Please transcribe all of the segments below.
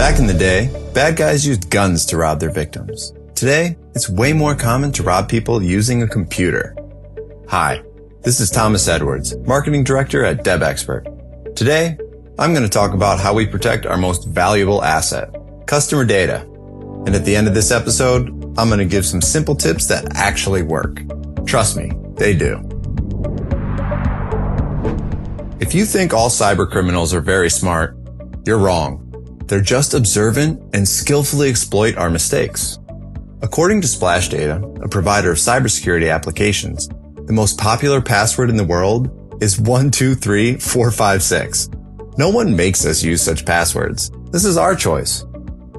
Back in the day, bad guys used guns to rob their victims. Today, it's way more common to rob people using a computer. Hi, this is Thomas Edwards, Marketing Director at Debexpert. Today, I'm going to talk about how we protect our most valuable asset, customer data. And at the end of this episode, I'm going to give some simple tips that actually work. Trust me, they do. If you think all cyber criminals are very smart, you're wrong. They're just observant and skillfully exploit our mistakes. According to Splash Data, a provider of cybersecurity applications, the most popular password in the world is 123456. No one makes us use such passwords. This is our choice.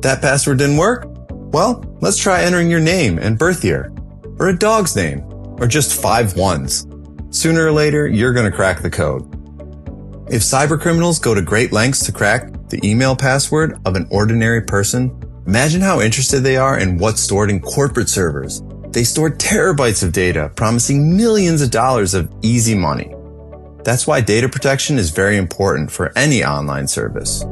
That password didn't work? Well, let's try entering your name and birth year, or a dog's name, or just 5 ones. Sooner or later, you're going to crack the code. If cybercriminals go to great lengths to crack the email password of an ordinary person, imagine how interested they are in what's stored in corporate servers. They store terabytes of data, promising millions of dollars of easy money. That's why data protection is very important for any online service.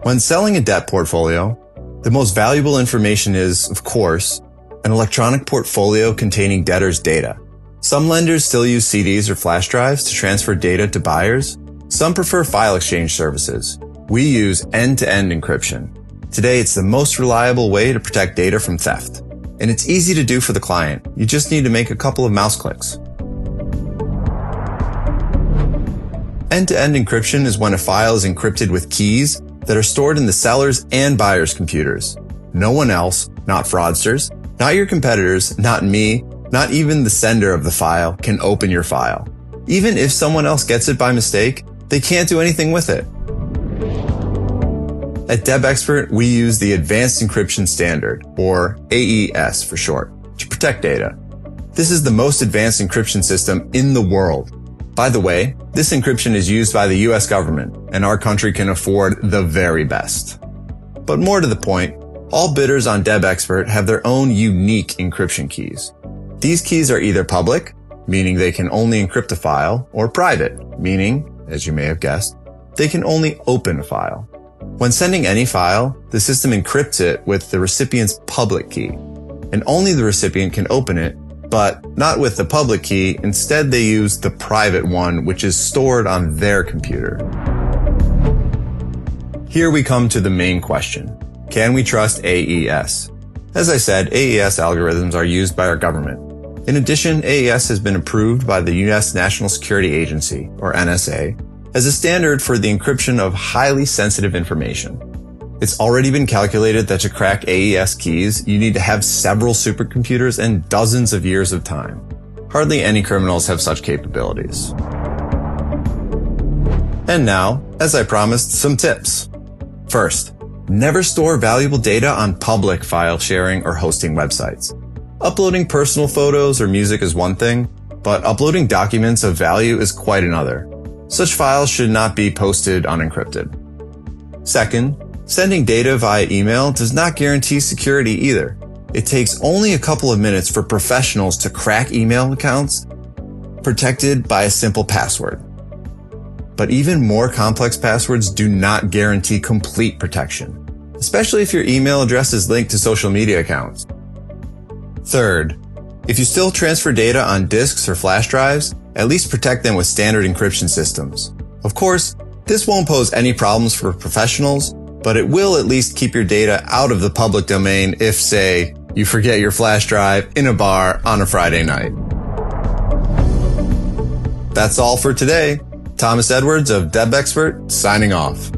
When selling a debt portfolio, the most valuable information is, of course, an electronic portfolio containing debtors' data. Some lenders still use CDs or flash drives to transfer data to buyers. Some prefer file exchange services. We use end-to-end encryption. Today, it's the most reliable way to protect data from theft. And it's easy to do for the client. You just need to make a couple of mouse clicks. End-to-end encryption is when a file is encrypted with keys that are stored in the seller's and buyer's computers. No one else, not fraudsters, not your competitors, not me, not even the sender of the file can open your file. Even if someone else gets it by mistake, they can't do anything with it. At Debexpert, we use the Advanced Encryption Standard, or AES for short, to protect data. This is the most advanced encryption system in the world. By the way, this encryption is used by the US government, and our country can afford the very best. But more to the point, all bidders on Debexpert have their own unique encryption keys. These keys are either public, meaning they can only encrypt a file, or private, meaning, as you may have guessed, they can only open a file. When sending any file, the system encrypts it with the recipient's public key, and only the recipient can open it, but not with the public key. Instead, they use the private one, which is stored on their computer. Here we come to the main question. Can we trust AES? As I said, AES algorithms are used by our government. In addition, AES has been approved by the U.S. National Security Agency, or NSA, as a standard for the encryption of highly sensitive information. It's already been calculated that to crack AES keys, you need to have several supercomputers and dozens of years of time. Hardly any criminals have such capabilities. And now, as I promised, some tips. First, never store valuable data on public file sharing or hosting websites. Uploading personal photos or music is one thing, but uploading documents of value is quite another. Such files should not be posted unencrypted. Second, sending data via email does not guarantee security either. It takes only a couple of minutes for professionals to crack email accounts protected by a simple password. But even more complex passwords do not guarantee complete protection, especially if your email address is linked to social media accounts. Third, if you still transfer data on disks or flash drives, at least protect them with standard encryption systems. Of course, this won't pose any problems for professionals, but it will at least keep your data out of the public domain if, say, you forget your flash drive in a bar on a Friday night. That's all for today. Thomas Edwards of Debexpert signing off.